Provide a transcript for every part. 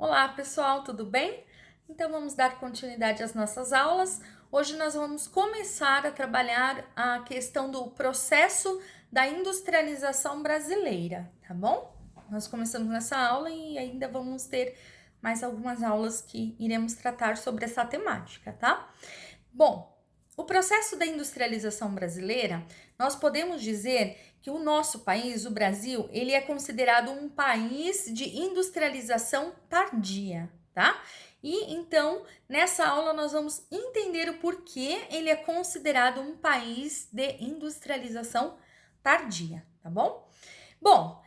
Olá, pessoal, tudo bem? Então vamos dar continuidade às nossas aulas. Hoje nós vamos começar a trabalhar a questão do processo da industrialização brasileira, tá bom? Nós começamos nessa aula e ainda vamos ter mais algumas aulas que iremos tratar sobre essa temática, tá? Bom, o processo da industrialização brasileira, nós podemos dizer que o nosso país, o Brasil, ele é considerado um país de industrialização tardia, tá? E então, nessa aula nós vamos entender o porquê ele é considerado um país de industrialização tardia, tá bom? Bom,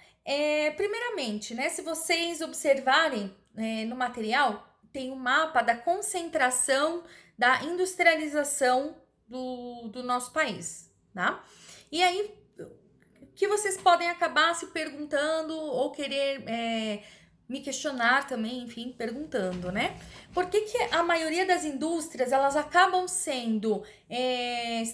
primeiramente, né, se vocês observarem no material, tem um mapa da concentração da industrialização do nosso país, tá? E aí, que vocês podem acabar se perguntando ou querer me questionar também, enfim, perguntando, né? Por que a maioria das indústrias, elas acabam sendo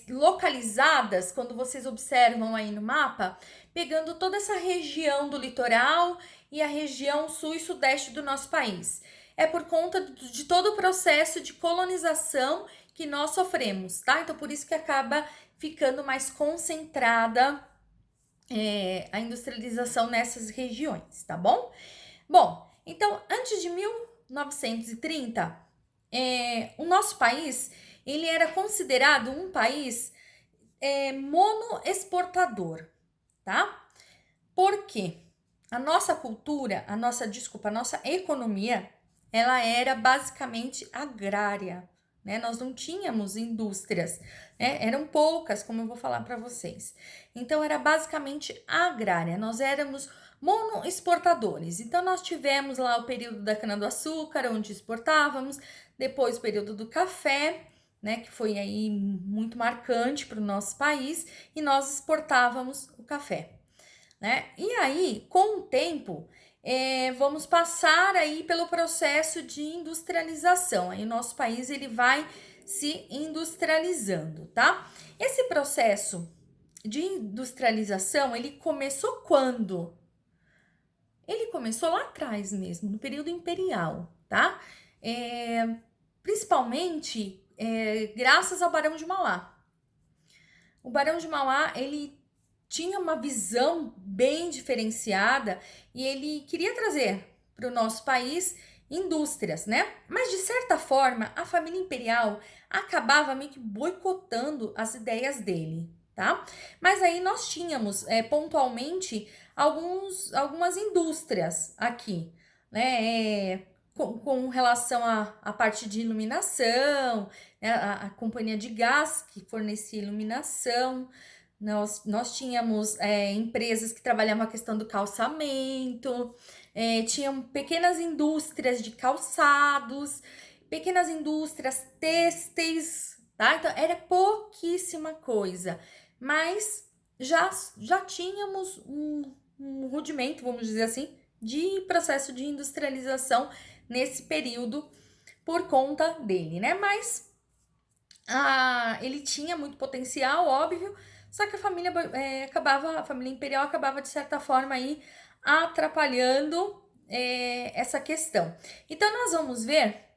localizadas, quando vocês observam aí no mapa, pegando toda essa região do litoral e a região sul e sudeste do nosso país? É por conta de todo o processo de colonização que nós sofremos, tá? Então, por isso que acaba ficando mais concentrada a industrialização nessas regiões, tá bom? Bom, então, antes de 1930, o nosso país, ele era considerado um país monoexportador, tá? Por quê? A nossa cultura, a nossa economia, ela era basicamente agrária, né? Nós não tínhamos indústrias, né? Eram poucas, como eu vou falar para vocês. Então, era basicamente agrária. Nós éramos monoexportadores. Então, nós tivemos lá o período da cana-do-açúcar, onde exportávamos, depois o período do café, né, que foi aí muito marcante para o nosso país, e nós exportávamos o café, né? E aí, com o tempo, vamos passar aí pelo processo de industrialização. Aí o nosso país ele vai se industrializando, tá? Esse processo de industrialização, ele começou quando? Ele começou lá atrás mesmo, no período imperial, tá? Principalmente graças ao Barão de Mauá. O Barão de Mauá, ele tinha uma visão bem diferenciada e ele queria trazer para o nosso país indústrias, né? Mas de certa forma, a família imperial acabava meio que boicotando as ideias dele, tá? Mas aí nós tínhamos pontualmente algumas indústrias aqui, né? Com relação à parte de iluminação, né? A companhia de gás que fornecia iluminação. Nós tínhamos empresas que trabalhavam a questão do calçamento, tinham pequenas indústrias de calçados, pequenas indústrias têxteis, tá? Então, era pouquíssima coisa, mas já tínhamos um rudimento, vamos dizer assim, de processo de industrialização nesse período por conta dele, né? Mas ele tinha muito potencial, óbvio, só que a família a família imperial acabava de certa forma aí atrapalhando essa questão. Então nós vamos ver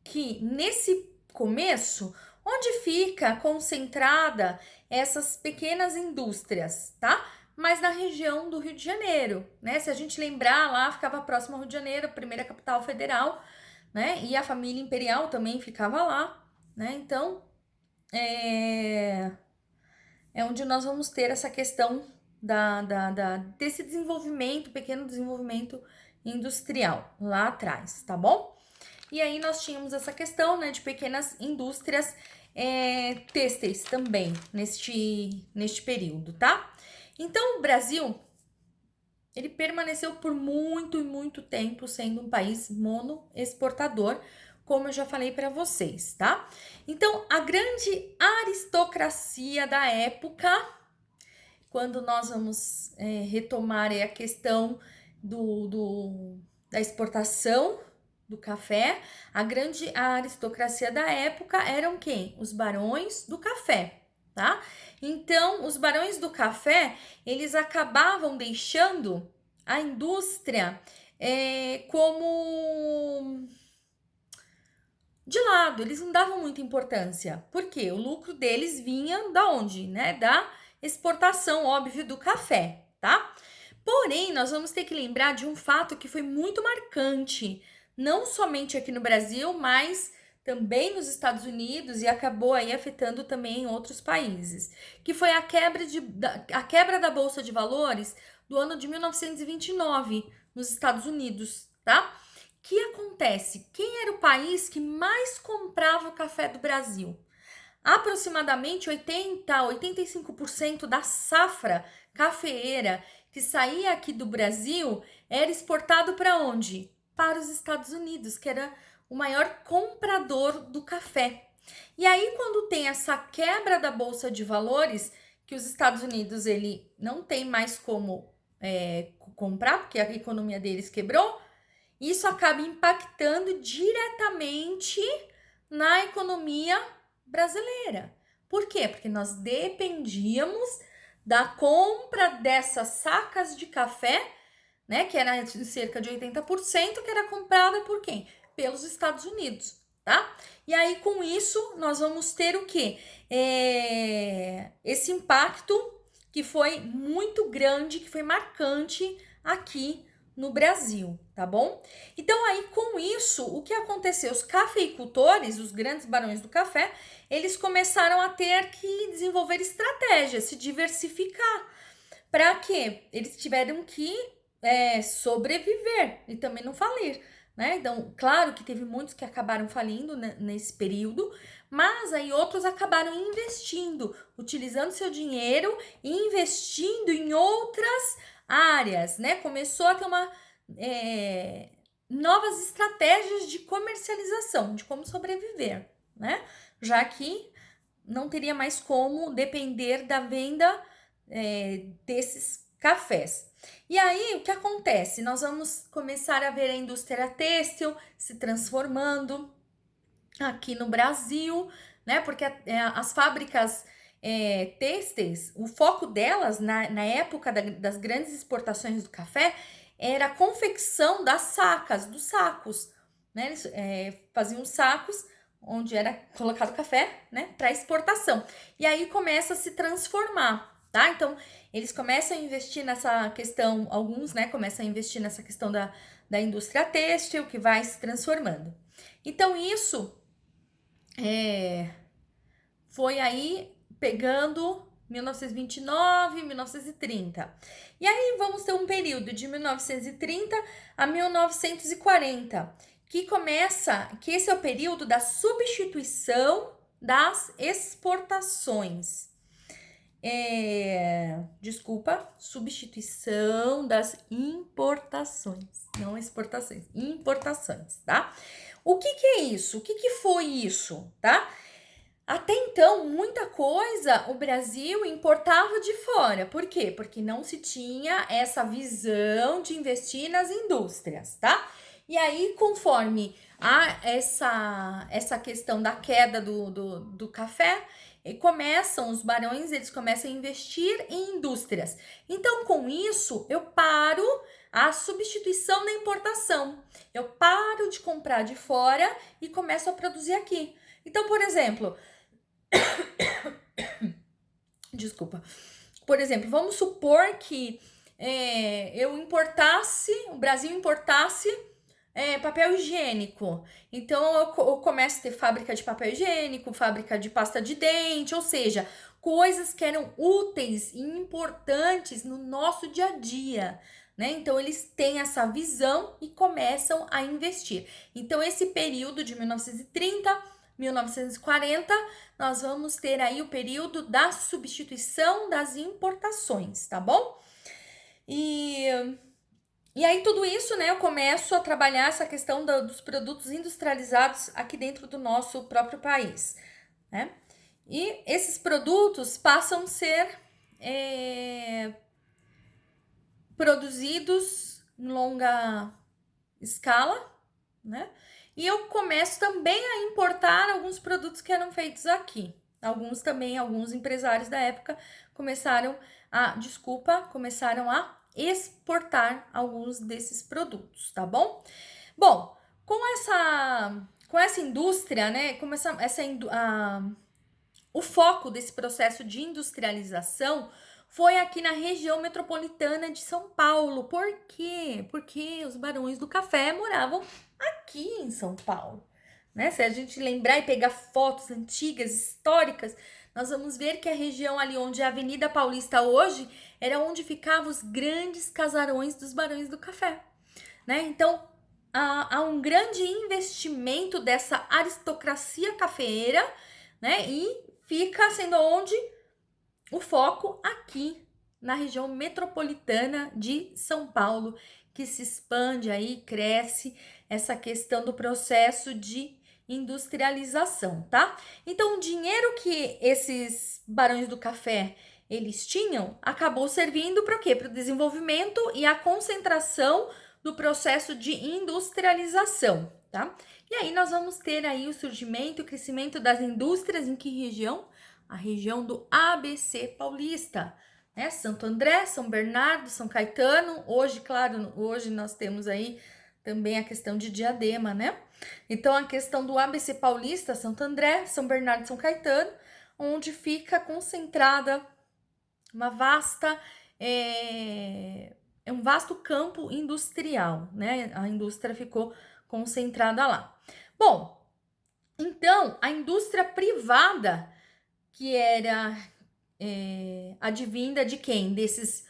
que nesse começo, onde fica concentrada essas pequenas indústrias, tá? Mas na região do Rio de Janeiro, né? Se a gente lembrar, lá ficava próximo ao Rio de Janeiro, a primeira capital federal, né? E a família imperial também ficava lá, né? Então, é onde nós vamos ter essa questão desse desenvolvimento, pequeno desenvolvimento industrial lá atrás, tá bom? E aí nós tínhamos essa questão, né, de pequenas indústrias têxteis também neste período, tá? Então, o Brasil, ele permaneceu por muito e muito tempo sendo um país monoexportador, como eu já falei para vocês, tá? Então, a grande aristocracia da época, quando nós vamos retomar a questão da exportação do café, a grande aristocracia da época eram quem? Os barões do café, tá? Então, os barões do café, eles acabavam deixando a indústria como lado, eles não davam muita importância. Por quê? O lucro deles vinha da onde? Né? Da exportação, óbvio, do café, tá? Porém, nós vamos ter que lembrar de um fato que foi muito marcante, não somente aqui no Brasil, mas também nos Estados Unidos e acabou aí afetando também em outros países, que foi a quebra da Bolsa de Valores do ano de 1929 nos Estados Unidos, tá? Que acontece? Quem era o país que mais comprava o café do Brasil? Aproximadamente 85% da safra cafeeira que saía aqui do Brasil era exportado para onde? Para os Estados Unidos, que era o maior comprador do café. E aí, quando tem essa quebra da Bolsa de Valores, que os Estados Unidos ele não tem mais como comprar, porque a economia deles quebrou, isso acaba impactando diretamente na economia brasileira. Por quê? Porque nós dependíamos da compra dessas sacas de café, né, que era cerca de 80%, que era comprada por quem? Pelos Estados Unidos, tá? E aí, com isso, nós vamos ter o quê? Esse impacto que foi muito grande, que foi marcante aqui no Brasil, tá bom? Então aí com isso, o que aconteceu? Os cafeicultores, os grandes barões do café, eles começaram a ter que desenvolver estratégias, se diversificar. Para quê? Eles tiveram que sobreviver e também não falir, né? Então, claro que teve muitos que acabaram falindo nesse período, mas aí outros acabaram investindo, utilizando seu dinheiro e investindo em outras áreas, né? Começou a ter novas estratégias de comercialização, de como sobreviver, né? Já que não teria mais como depender da venda desses cafés. E aí, o que acontece? Nós vamos começar a ver a indústria têxtil se transformando aqui no Brasil, né? Porque as fábricas têxteis, o foco delas na época das grandes exportações do café era a confecção das sacas, dos sacos, né? Eles faziam sacos onde era colocado café, né, para exportação. E aí começa a se transformar, tá? Então, eles começam a investir nessa questão, alguns, né, começam a investir nessa questão da indústria têxtil, que vai se transformando. Então, isso foi aí pegando 1929, 1930. E aí vamos ter um período de 1930 a 1940, que esse é o período da substituição das exportações. Substituição das importações, não exportações, importações, tá? O que é isso? O que foi isso, tá? Até então, muita coisa o Brasil importava de fora. Por quê? Porque não se tinha essa visão de investir nas indústrias, tá? E aí, conforme essa questão da queda do café, os barões, eles começam a investir em indústrias. Então, com isso, eu paro a substituição da importação. Eu paro de comprar de fora e começo a produzir aqui. Então, por exemplo, desculpa. Por exemplo, vamos supor que o Brasil importasse papel higiênico. Então, eu começo a ter fábrica de papel higiênico, fábrica de pasta de dente, ou seja, coisas que eram úteis e importantes no nosso dia a dia, né? Então, eles têm essa visão e começam a investir. Então, esse período de 1930, 1940, nós vamos ter aí o período da substituição das importações, tá bom? E aí, tudo isso, né, eu começo a trabalhar essa questão dos produtos industrializados aqui dentro do nosso próprio país, né? E esses produtos passam a ser produzidos em longa escala, né? E eu começo também a importar alguns produtos que eram feitos aqui. Alguns empresários da época começaram a exportar alguns desses produtos, tá bom? Bom, com com essa indústria, né, o foco desse processo de industrialização foi aqui na região metropolitana de São Paulo. Por quê? Porque os barões do café moravam aqui em São Paulo, né? Se a gente lembrar e pegar fotos antigas, históricas, nós vamos ver que a região ali onde é a Avenida Paulista hoje era onde ficavam os grandes casarões dos barões do café, né? Então, há um grande investimento dessa aristocracia cafeeira, né? E fica sendo onde o foco aqui na região metropolitana de São Paulo, que se expande aí, cresce essa questão do processo de industrialização, tá? Então, o dinheiro que esses barões do café eles tinham acabou servindo para o quê? Para o desenvolvimento e a concentração do processo de industrialização, tá? E aí nós vamos ter aí o surgimento e o crescimento das indústrias em que região? A região do ABC Paulista, né? Santo André, São Bernardo, São Caetano. Hoje, claro, hoje nós temos aí também a questão de Diadema, né? Então, a questão do ABC Paulista, Santo André, São Bernardo e São Caetano, onde fica concentrada uma vasta... É um vasto campo industrial, né? A indústria ficou concentrada lá. Bom, então, a indústria privada, que era advinda de quem? Desses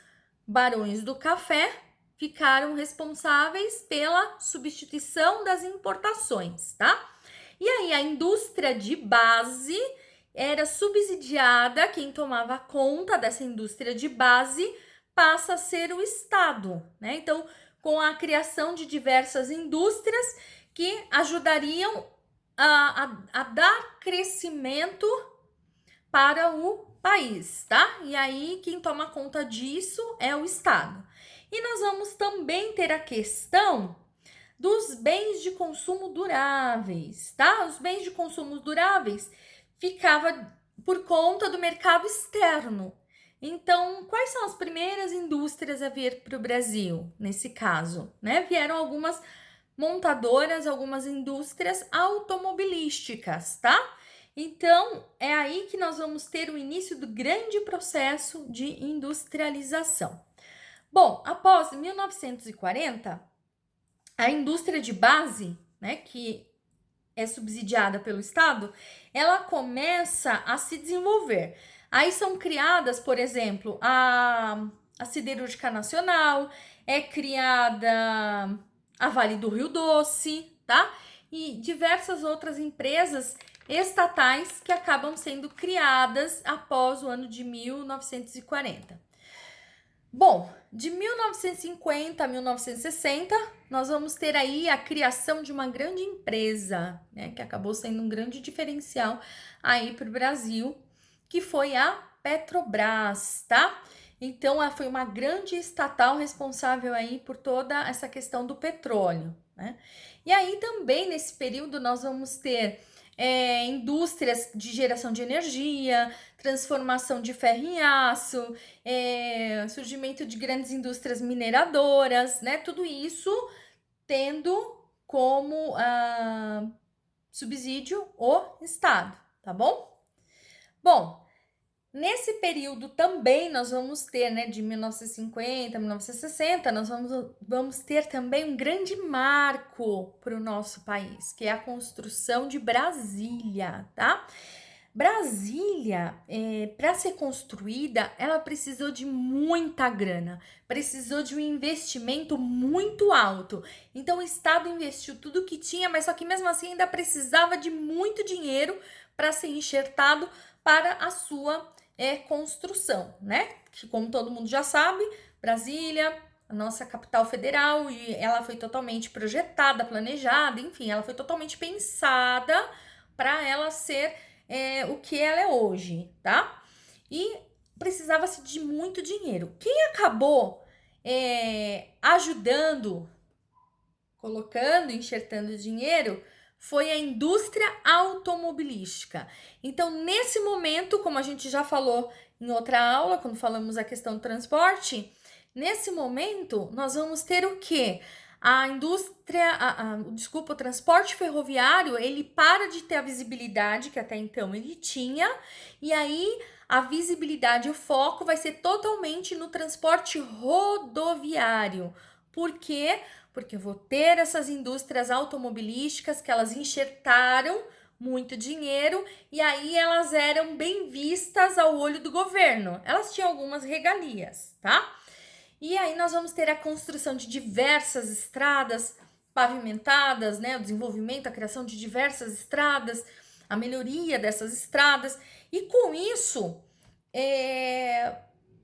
barões do café, ficaram responsáveis pela substituição das importações, tá? E aí, a indústria de base era subsidiada, quem tomava conta dessa indústria de base passa a ser o Estado, né? Então, com a criação de diversas indústrias que ajudariam a dar crescimento para o país, tá? E aí, quem toma conta disso é o Estado. E nós vamos também ter a questão dos bens de consumo duráveis, tá? Os bens de consumo duráveis ficava por conta do mercado externo. Então, quais são as primeiras indústrias a vir para o Brasil, nesse caso, né? Vieram algumas montadoras, algumas indústrias automobilísticas, tá? Então, é aí que nós vamos ter o início do grande processo de industrialização. Bom, após 1940, a indústria de base, né, que é subsidiada pelo Estado, ela começa a se desenvolver. Aí são criadas, por exemplo, a Siderúrgica Nacional, é criada a Vale do Rio Doce, tá? E diversas outras empresas estatais que acabam sendo criadas após o ano de 1940. Bom, de 1950 a 1960, nós vamos ter aí a criação de uma grande empresa, né, que acabou sendo um grande diferencial aí para o Brasil, que foi a Petrobras, tá? Então, ela foi uma grande estatal responsável aí por toda essa questão do petróleo, né? E aí também, nesse período, nós vamos ter indústrias de geração de energia, transformação de ferro em aço, surgimento de grandes indústrias mineradoras, né? Tudo isso tendo como subsídio o Estado, tá bom? Bom, nesse período também nós vamos ter, né, de 1950 a 1960, nós vamos ter também um grande marco para o nosso país, que é a construção de Brasília, tá? Brasília, para ser construída, ela precisou de muita grana, precisou de um investimento muito alto. Então, o Estado investiu tudo que tinha, mas só que mesmo assim ainda precisava de muito dinheiro para ser enxertado para a sua construção, né? Que, como todo mundo já sabe, Brasília, a nossa capital federal, e ela foi totalmente projetada, planejada, enfim, ela foi totalmente pensada para ela ser o que ela é hoje, tá? E precisava-se de muito dinheiro. Quem acabou ajudando, colocando, enxertando dinheiro, foi a indústria automobilística. Então, nesse momento, como a gente já falou em outra aula, quando falamos a questão do transporte, nesse momento, nós vamos ter o quê? a indústria, desculpa, o transporte ferroviário, ele para de ter a visibilidade que até então ele tinha, e aí a visibilidade, o foco vai ser totalmente no transporte rodoviário. Por quê? Porque eu vou ter essas indústrias automobilísticas que elas enxertaram muito dinheiro e aí elas eram bem vistas ao olho do governo. Elas tinham algumas regalias, tá? E aí nós vamos ter a construção de diversas estradas pavimentadas, né? O desenvolvimento, a criação de diversas estradas, a melhoria dessas estradas. E com isso,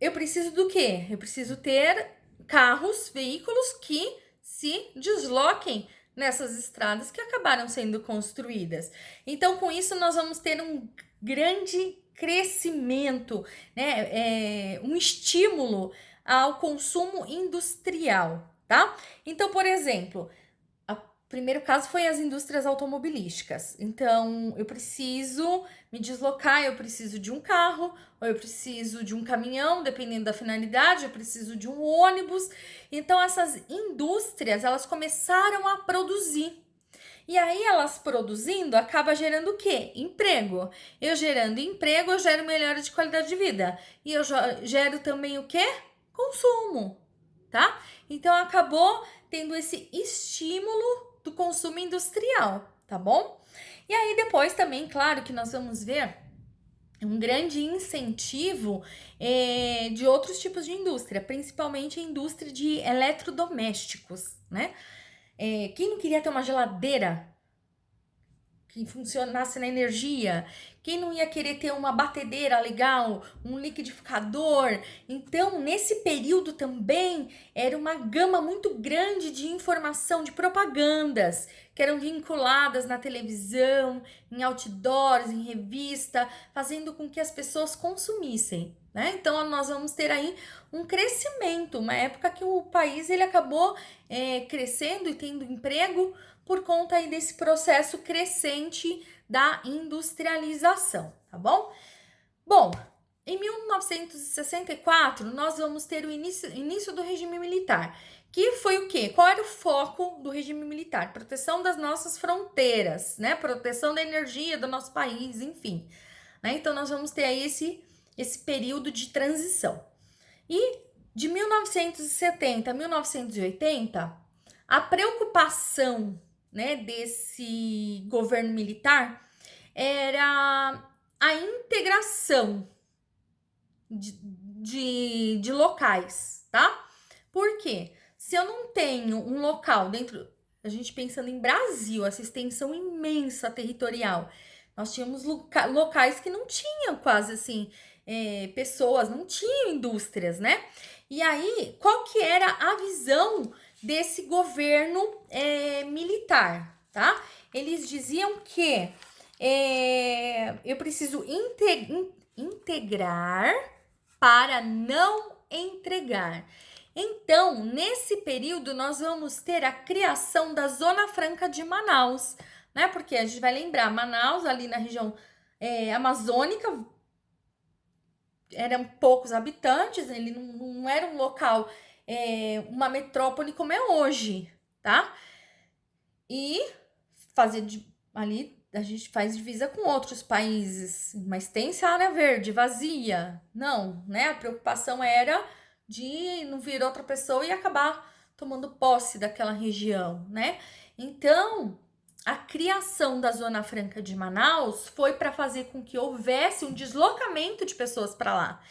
eu preciso do quê? Eu preciso ter carros, veículos que se desloquem nessas estradas que acabaram sendo construídas. Então, com isso, nós vamos ter um grande crescimento, né? Um estímulo ao consumo industrial, tá? Então, por exemplo, o primeiro caso foi as indústrias automobilísticas. Então, eu preciso me deslocar, eu preciso de um carro, ou eu preciso de um caminhão, dependendo da finalidade, eu preciso de um ônibus. Então, essas indústrias, elas começaram a produzir. E aí, elas produzindo, acaba gerando o quê? Emprego. Eu gerando emprego, eu gero melhora de qualidade de vida. E eu gero também o quê? Consumo, tá? Então, acabou tendo esse estímulo do consumo industrial, tá bom? E aí, depois também, claro que nós vamos ver um grande incentivo de outros tipos de indústria, principalmente a indústria de eletrodomésticos, né? Quem não queria ter uma geladeira que funcionasse na energia? Quem não ia querer ter uma batedeira legal, um liquidificador? Então, nesse período também, era uma gama muito grande de informação, de propagandas, que eram vinculadas na televisão, em outdoors, em revista, fazendo com que as pessoas consumissem, né? Então, nós vamos ter aí um crescimento, uma época que o país ele acabou crescendo e tendo emprego por conta aí desse processo crescente da industrialização, tá bom? Bom, em 1964, nós vamos ter o início do regime militar, que foi o quê? Qual era o foco do regime militar? Proteção das nossas fronteiras, né? Proteção da energia do nosso país, enfim. Né? Então, nós vamos ter aí esse período de transição. E de 1970 a 1980, a preocupação, né, desse governo militar era a integração de locais, tá? Por quê? Se eu não tenho um local dentro, a gente pensando em Brasil, essa extensão imensa territorial, nós tínhamos locais que não tinham quase assim pessoas, não tinham indústrias, né? E aí, qual que era a visão desse governo militar, tá? Eles diziam que eu preciso integrar para não entregar. Então, nesse período, nós vamos ter a criação da Zona Franca de Manaus, né? Porque a gente vai lembrar, Manaus, ali na região amazônica, eram poucos habitantes, ele não era um local, uma metrópole como é hoje, tá? E ali a gente faz divisa com outros países, mas tem essa área verde vazia? Não, né? A preocupação era de não vir outra pessoa e acabar tomando posse daquela região, né? Então, a criação da Zona Franca de Manaus foi para fazer com que houvesse um deslocamento de pessoas para lá.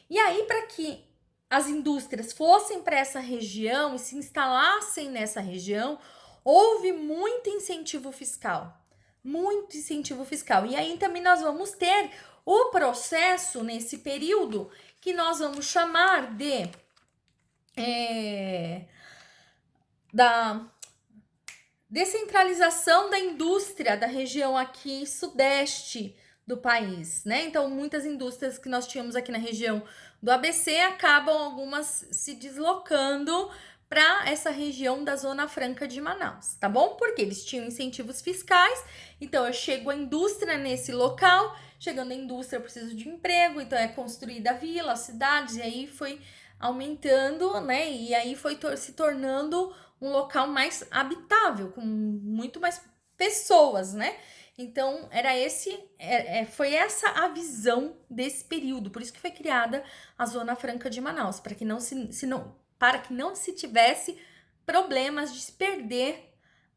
E aí, para que as indústrias fossem para essa região e se instalassem nessa região, houve muito incentivo fiscal. Muito incentivo fiscal. E aí também nós vamos ter o processo nesse período que nós vamos chamar de da descentralização da indústria da região aqui sudeste do país, né? Então, muitas indústrias que nós tínhamos aqui na região do ABC acabam algumas se deslocando para essa região da Zona Franca de Manaus, tá bom? Porque eles tinham incentivos fiscais, então eu chego a indústria nesse local, chegando a indústria eu preciso de emprego, então é construída a vila, as cidades, e aí foi aumentando, né? E aí foi se tornando um local mais habitável, com muito mais pessoas, né? Então, foi essa a visão desse período, por isso que foi criada a Zona Franca de Manaus, para que para que não se tivesse problemas de se perder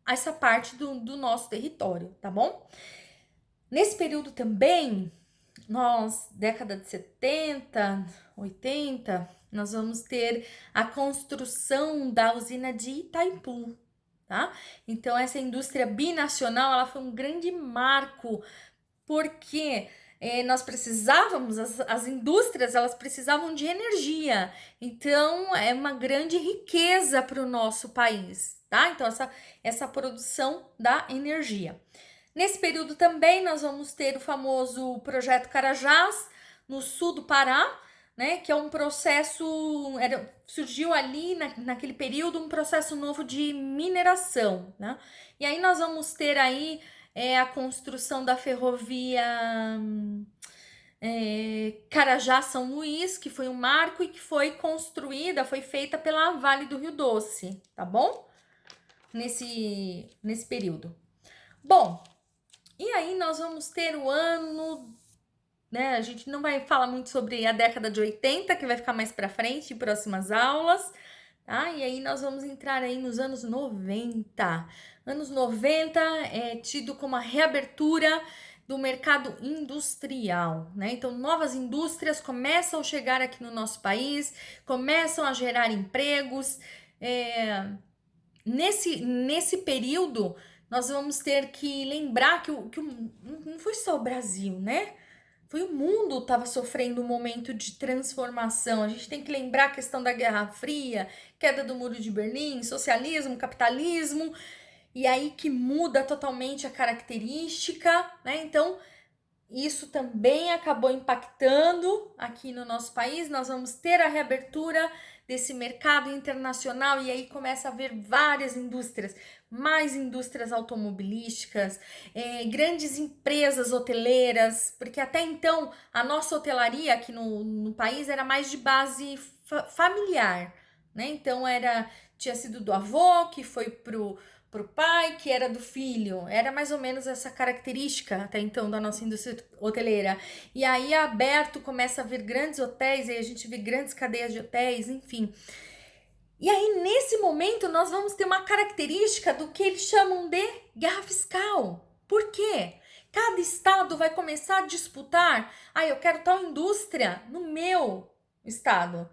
essa parte do nosso território, tá bom? Nesse período também, década de 70, 80, nós vamos ter a construção da usina de Itaipu, tá? Então, essa indústria binacional, ela foi um grande marco, porque nós precisávamos, as indústrias, elas precisavam de energia. Então, é uma grande riqueza para o nosso país, tá? Então, essa produção da energia. Nesse período também nós vamos ter o famoso Projeto Carajás, no sul do Pará, né, que é um processo, surgiu ali naquele período um processo novo de mineração, né? E aí nós vamos ter aí a construção da ferrovia Carajás-São Luís, que foi um marco e que foi feita pela Vale do Rio Doce, tá bom? Nesse período. Bom, e aí nós vamos ter o ano, né? A gente não vai falar muito sobre a década de 80, que vai ficar mais para frente em próximas aulas, tá? E aí nós vamos entrar aí nos anos 90. Anos 90 é tido como a reabertura do mercado industrial, né? Então, novas indústrias começam a chegar aqui no nosso país, começam a gerar empregos. Nesse período, nós vamos ter que lembrar que não foi só o Brasil, né? Foi o mundo que estava sofrendo um momento de transformação. A gente tem que lembrar a questão da Guerra Fria, queda do Muro de Berlim, socialismo, capitalismo, e aí que muda totalmente a característica, né? Então, isso também acabou impactando aqui no nosso país. Nós vamos ter a reabertura desse mercado internacional e aí começa a haver várias indústrias, mais indústrias automobilísticas, grandes empresas hoteleiras, porque até então a nossa hotelaria aqui no país era mais de base familiar, né? Então tinha sido do avô, que foi pro pai, que era do filho. Era mais ou menos essa característica até então da nossa indústria hoteleira. E aí aberto começa a vir grandes hotéis, aí a gente vê grandes cadeias de hotéis, enfim. E aí nesse momento nós vamos ter uma característica do que eles chamam de guerra fiscal. Por quê? Cada estado vai começar a disputar, eu quero tal indústria no meu estado.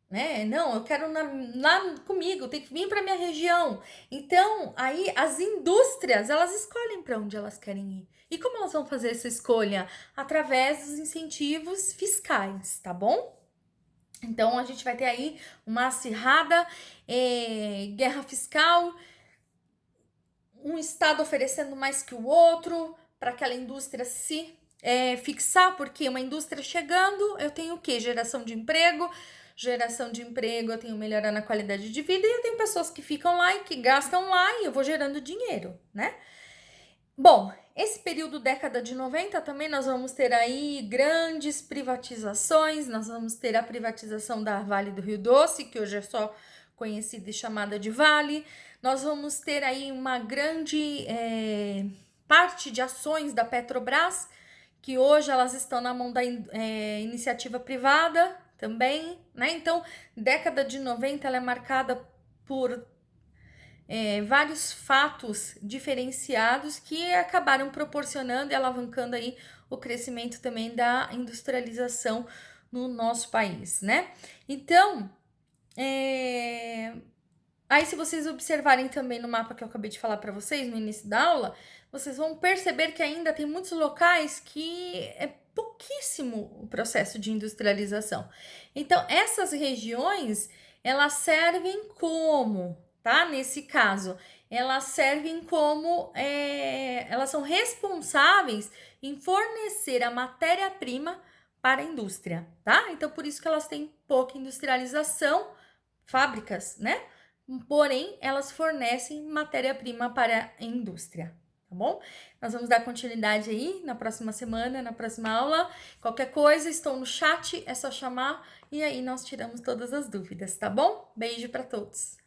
Né? Não, eu quero lá comigo, tem que vir para minha região. Então, aí as indústrias, elas escolhem para onde elas querem ir. E como elas vão fazer essa escolha? Através dos incentivos fiscais, tá bom? Então, a gente vai ter aí uma acirrada guerra fiscal, um estado oferecendo mais que o outro para aquela indústria se fixar, porque uma indústria chegando, eu tenho o quê? Geração de emprego, eu tenho melhora na qualidade de vida e eu tenho pessoas que ficam lá e que gastam lá e eu vou gerando dinheiro, né? Bom, esse período década de 90 também nós vamos ter aí grandes privatizações, nós vamos ter a privatização da Vale do Rio Doce, que hoje é só conhecida e chamada de Vale, nós vamos ter aí uma grande parte de ações da Petrobras, que hoje elas estão na mão da iniciativa privada, também, né? Então, década de 90 ela é marcada por vários fatos diferenciados que acabaram proporcionando e alavancando aí o crescimento também da industrialização no nosso país, né? Então, aí se vocês observarem também no mapa que eu acabei de falar para vocês no início da aula, vocês vão perceber que ainda tem muitos locais que é pouquíssimo o processo de industrialização. Então, essas regiões, elas servem como, tá? Nesse caso, elas servem como, elas são responsáveis em fornecer a matéria-prima para a indústria, tá? Então, por isso que elas têm pouca industrialização, fábricas, né? Porém, elas fornecem matéria-prima para a indústria, tá bom? Nós vamos dar continuidade aí na próxima semana, na próxima aula. Qualquer coisa, estou no chat, é só chamar e aí nós tiramos todas as dúvidas, tá bom? Beijo para todos!